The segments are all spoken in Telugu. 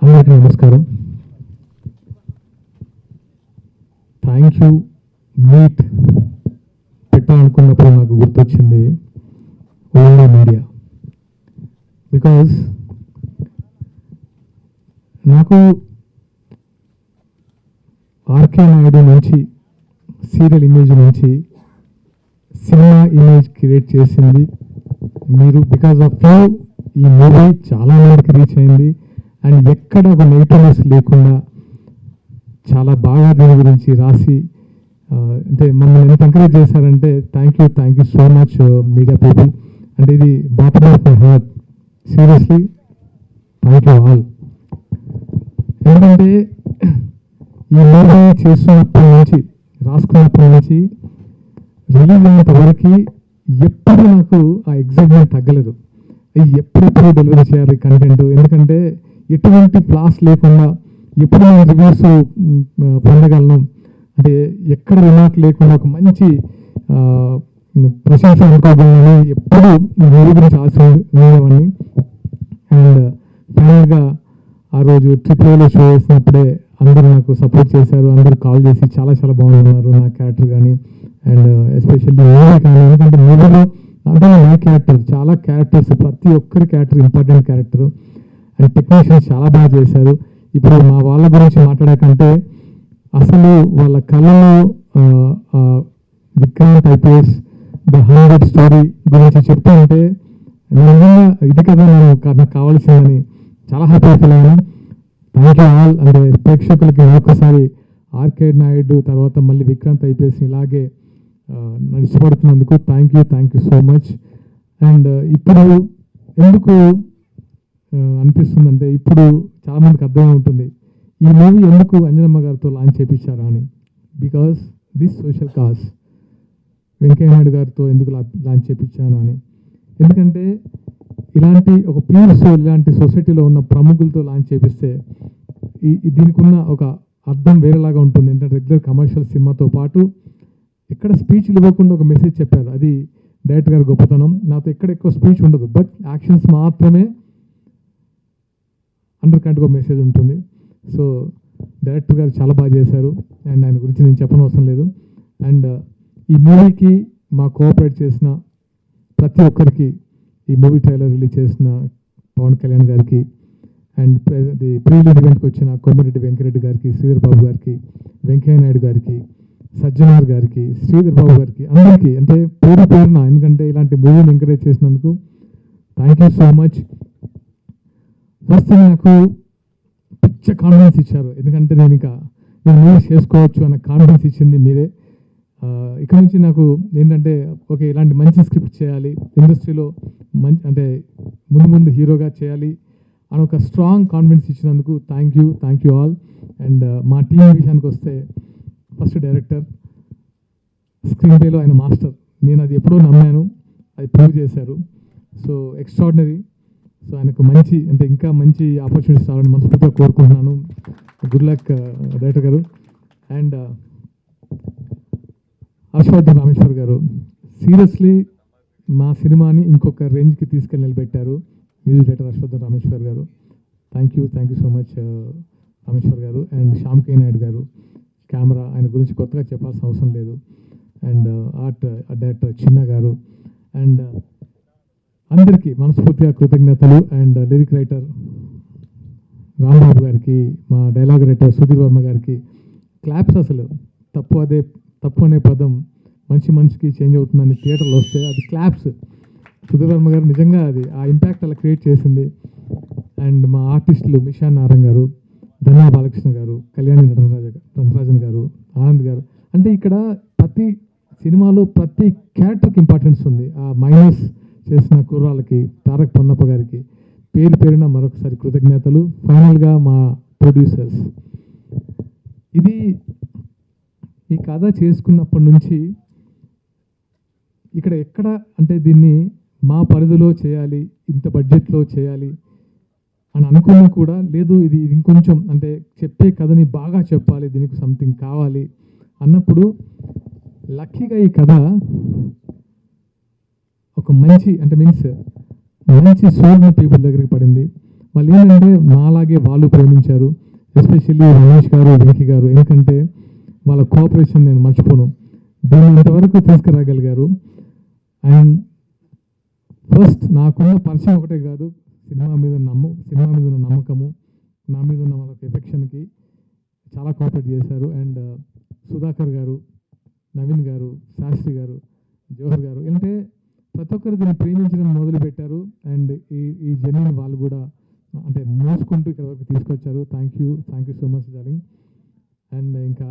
అందరికీ నమస్కారం. థ్యాంక్ యూ మీట్ పెట్టాలనుకున్నప్పుడు నాకు గుర్తొచ్చింది ఓన్లీ మీడియా. బికాజ్ నాకు ఆర్కే నాయుడు నుంచి సీరియల్ ఇమేజ్ నుంచి సినిమా ఇమేజ్ క్రియేట్ చేసింది మీరు. బికాజ్ ఆఫ్ యూ ఈ మూవీ చాలా మందికి రీచ్ అయింది అండ్ ఎక్కడ ఒక నెగిటివ్నెస్ లేకుండా చాలా బాగా దీని గురించి రాసి అంటే మమ్మల్ని ఎంత ఎంకరేజ్ చేశారంటే thank you so much media people. అంటే ఇది bottom of my heart, seriously thank you all. ఎందుకంటే ఈ మూవీ చేస్తున్నప్పటి నుంచి రాసుకున్నప్పటి నుంచి రిలీజ్ అయినంత వరకు ఎప్పుడు నాకు ఆ ఎగ్జైట్మెంట్ తగ్గలేదు. ఎప్పుడెప్పుడు డెలివరీ చేయాలి కంటెంట్, ఎందుకంటే ఎటువంటి ఫ్లాస్ లేకుండా ఎప్పుడు నేను రివ్యూస్ పొందగలను, అంటే ఎక్కడ రిమార్క్ లేకుండా ఒక మంచి ప్రశంస అనుకోగలని ఎప్పుడు మూవీ గురించి ఆశ ఉండేవాడిని. అండ్ ఫైనల్గా ఆ రోజు ట్రిప్లో షో వేసినప్పుడే అందరూ నాకు సపోర్ట్ చేశారు. అందరూ కాల్ చేసి చాలా చాలా బాగున్నారు నా క్యారెక్టర్ కానీ అండ్ ఎస్పెషల్లీ మూవీ కానీ. ఎందుకంటే మూవీలో అంటే నా క్యారెక్టర్ చాలా క్యారెక్టర్స్, ప్రతి ఒక్కరి character important character and technicians చాలా బాగా చేశారు. ఇప్పుడు మా వాళ్ళ గురించి మాట్లాడాకంటే అసలు వాళ్ళ కళలో విక్రాంత్ ఐపీఎస్ ద 100 స్టోరీ గురించి చెప్తూ ఉంటే నిజంగా ఇది కదా నాకు కావాల్సిందని చాలా హ్యాపీ ఫీల్ అయ్యాను. Thank you all. అంటే ప్రేక్షకులకి మరొకసారి ఆర్కే నాయుడు తర్వాత మళ్ళీ విక్రాంత్ ఐపీఎస్ ఇలాగే ఇష్టపడుతున్నందుకు thank you so much. And ఇప్పుడు ఎందుకు అనిపిస్తుందంటే ఇప్పుడు చాలామందికి అర్థమై ఉంటుంది ఈ మూవీ ఎందుకు అంజనమ్మ గారితో లాంచ్ చేయించారా అని. Because this social cause Venkaiah Naidu గారితో ఎందుకు లాంచ్ చేయించాను అని. ఎందుకంటే ఇలాంటి ఒక ప్యూర్ సోల్ ఇలాంటి సొసైటీలో ఉన్న ప్రముఖులతో లాంచ్ చేపిస్తే దీనికి ఉన్న ఒక అర్థం వేరేలాగా ఉంటుంది. ఏంటంటే రెగ్యులర్ కమర్షియల్ సినిమాతో పాటు ఎక్కడ స్పీచ్లు ఇవ్వకుండా ఒక మెసేజ్ చెప్పారు, అది డైరెక్టర్ గారి గొప్పతనం. నాతో ఎక్కడ ఎక్కువ స్పీచ్ ఉండదు, బట్ యాక్షన్స్ మాత్రమే అండర్ కరెంట్ ఒక మెసేజ్ ఉంటుంది. సో డైరెక్టర్ గారు చాలా బాగా చేశారు అండ్ ఆయన గురించి నేను చెప్పనవసరం లేదు. అండ్ ఈ మూవీకి మా కోఆపరేట్ చేసిన ప్రతి ఒక్కరికి, ఈ మూవీ ట్రైలర్ రిలీజ్ చేసిన పవన్ కళ్యాణ్ గారికి అండ్ ప్రీ రిలీజ్ ఈవెంట్కి వచ్చిన కోమరెడ్డి వెంకరెడ్డి గారికి, శ్రీధర్ బాబు గారికి, వెంకయ్య నాయుడు గారికి, సజ్జనార్ గారికి, శ్రీధర్ బాబు గారికి, అందరికీ అంటే పేరున, ఎందుకంటే ఇలాంటి మూవీని ఎంకరేజ్ చేసినందుకు thank you so much. First నాకు పిచ్చ కాన్ఫిడెన్స్ ఇచ్చారు, ఎందుకంటే నేను మూవీ చేసుకోవచ్చు అన్న కాన్ఫిడెన్స్ ఇచ్చింది మీరే. ఇక్కడ నుంచి నాకు ఏంటంటే ఓకే ఇలాంటి మంచి స్క్రిప్ట్ చేయాలి, ఇండస్ట్రీలో మంచి అంటే ముందు హీరోగా చేయాలి అని ఒక స్ట్రాంగ్ కాన్ఫిడెన్స్ ఇచ్చినందుకు థ్యాంక్ యూ ఆల్. అండ్ మా టీం విషయానికి వస్తే ఫస్ట్ డైరెక్టర్, స్క్రీన్ ప్లేలో ఆయన మాస్టర్, నేను అది ఎప్పుడో నమ్మాను, అది ప్రూవ్ చేశారు. So extraordinary. సో ఆయనకు మంచి అంటే ఇంకా మంచి ఆపర్చునిటీస్ రావాలని మనస్ఫూర్తిగా కోరుకుంటున్నాను. గుడ్ లక్ డైరెక్టర్ గారు. అండ్ హర్షవర్ధన్ రామేశ్వర్ గారు సీరియస్లీ మా సినిమాని ఇంకొక రేంజ్కి తీసుకెళ్ళి నిలబెట్టారు. మ్యూజిక్ డైరెక్టర్ హర్షవర్ధన్ రామేశ్వర్ గారు, thank you so much Rameshwar గారు. అండ్ శ్యామ్ కే నాయుడు గారు కెమెరా, ఆయన గురించి కొత్తగా చెప్పాల్సిన అవసరం లేదు. అండ్ ఆర్ట్ డైరెక్టర్ చిన్న గారు అండ్ అందరికీ మనస్ఫూర్తిగా కృతజ్ఞతలు. అండ్ లిరిక్ రైటర్ రాంబాబు గారికి, మా డైలాగ్ రైటర్ సుధీర్ వర్మ గారికి క్లాప్స్. అసలు తప్పు అనే పదం మనిషికి చేంజ్ అవుతుందని థియేటర్లో వస్తే అది క్లాప్స్. సుధీర్ వర్మ గారు నిజంగా అది ఆ ఇంపాక్ట్ అలా క్రియేట్ చేసింది. అండ్ మా ఆర్టిస్టులు మిషా నారాయణ గారు, ధనా బాలకృష్ణ గారు, కళ్యాణి నటరాజన్ గారు, ఆనంద్ గారు. అంటే ఇక్కడ ప్రతి సినిమాలో ప్రతి క్యారెక్టర్కి ఇంపార్టెన్స్ ఉంది. ఆ మైనస్ చేసిన కుర్రాళ్ళకి, తారక్ పొన్నప్ప గారికి పేరున మరొకసారి కృతజ్ఞతలు. ఫైనల్గా మా ప్రొడ్యూసర్స్, ఈ కథ చేసుకున్నప్పటి నుంచి ఎక్కడ అంటే దీన్ని మా పరిధిలో చేయాలి, ఇంత బడ్జెట్లో చేయాలి అని అనుకున్నా కూడా లేదు, ఇది ఇంకొంచెం అంటే చెప్పే కథని బాగా చెప్పాలి, దీనికి సంథింగ్ కావాలి అన్నప్పుడు లక్కీగా ఈ కథ ఒక మంచి అంటే మంచి సోల్న పీపుల్ దగ్గరికి పడింది. వాళ్ళు ఏంటంటే నాలాగే వాళ్ళు ప్రేమించారు, ఎస్పెషల్లీ రమేష్ గారు, వెంకీ గారు. ఎందుకంటే వాళ్ళ కోఆపరేషన్ నేను మర్చిపోను. దీన్ని ఇంతవరకు తీసుకురాగలిగారు. అండ్ ఫస్ట్ నాకున్న పరిచయం ఒకటే కాదు, సినిమా మీద ఉన్న నమ్మకము, నా మీద ఉన్న వాళ్ళకి ఎఫెక్షన్కి చాలా కోఆపరేట్ చేశారు. అండ్ సుధాకర్ గారు, నవీన్ గారు, శాస్త్రి గారు, జోహర్ గారు, అంటే ప్రతి ఒక్కరు దీన్ని ప్రేమించడం మొదలుపెట్టారు. అండ్ ఈ జర్నీని వాళ్ళు కూడా అంటే మోసుకుంటూ ఇక్కడ వరకు తీసుకొచ్చారు. Thank you so much darling. And ఇంకా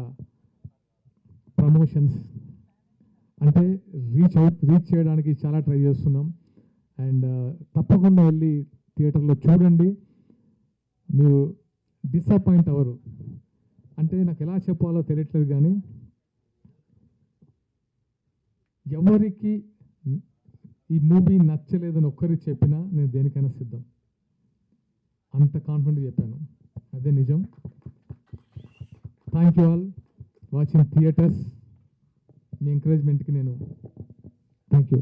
ప్రమోషన్స్ అంటే రీచ్ చేయడానికి చాలా ట్రై చేస్తున్నాం. అండ్ తప్పకుండా వెళ్ళి థియేటర్లో చూడండి, మీరు డిసప్పాయింట్ అవ్వరు. అంటే నాకు ఎలా చెప్పాలో తెలియట్లేదు, కానీ ఎవరికి ఈ మూవీ నచ్చలేదని ఒక్కరికి చెప్పినా నేను దేనికైనా సిద్ధం, అంత కాన్ఫిడెంట్గా చెప్పాను. అదే నిజం. Thank you all watching theatres. మీ ఎంకరేజ్మెంట్కి నేను థ్యాంక్ యూ.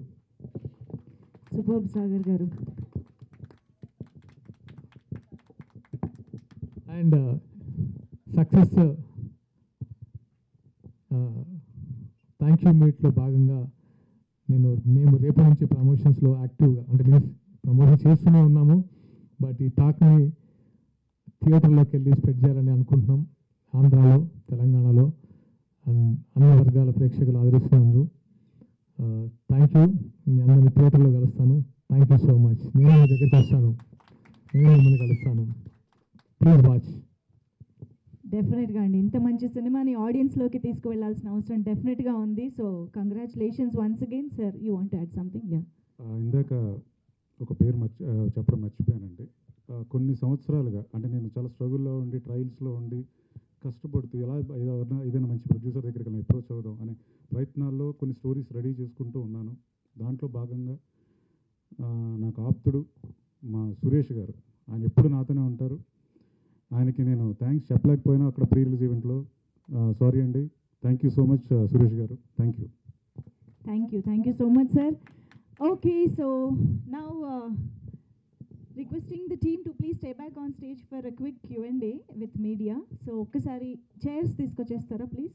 సూపర్ సాగర్ గారు. అండ్ సక్సెస్ థ్యాంక్ యూ మీట్లో భాగంగా మేము రేపటి నుంచి ప్రమోషన్స్లో యాక్టివ్గా అంటే మీన్స్ ప్రమోషన్ చేస్తూనే ఉన్నాము. బట్ ఈ టాక్ని థియేటర్లోకి వెళ్ళి స్ప్రెడ్ చేయాలని అనుకుంటున్నాం. ఆంధ్రాలో, తెలంగాణలో అండ్ అన్ని వర్గాల ప్రేక్షకులు ఆదరిస్తున్నారు. Thank you. మీ అందరినీ థియేటర్లో కలుస్తాను. Thank you so much. నేను మీ దగ్గరికి వస్తాను, నేను మిమ్మల్ని కలుస్తాను. Please watch. డెఫినెట్గా అండి, ఇంత మంచి సినిమాని ఆడియన్స్లోకి తీసుకువెళ్లాల్సిన అవసరం డెఫినెట్గా ఉంది. So congratulations once again sir. You want add something? Yeah, ఇందాక ఒక పేరు చెప్పడం మర్చిపోయానండి. కొన్ని సంవత్సరాలుగా అంటే నేను చాలా స్ట్రగుల్లో ఉండి, ట్రయల్స్లో ఉండి, కష్టపడుతూ ఎలా ఏదైనా మంచి ప్రొడ్యూసర్ దగ్గరికి వెళ్ళి అప్రోచ్ అవుదాం అనే ప్రయత్నాల్లో కొన్ని స్టోరీస్ రెడీ చేసుకుంటూ ఉన్నాను. దాంట్లో భాగంగా నాకు ఆప్తుడు మా సురేష్ గారు, ఆయన ఎప్పుడు నాతోనే ఉంటారు. ఆయనకి నేను థ్యాంక్స్ చెప్పలేకపోయినా అక్కడ ప్రీ రిలీజ్ ఈవెంట్లో. సారీ అండి. Thank you so much Suresh గారు. Thank you. Thank you so much sir. Okay, so now requesting the team to please stay back on stage for a quick Q&A with media. So ఒక్కసారి చైర్స్ తీసుకొచ్చేస్తారా ప్లీజ్?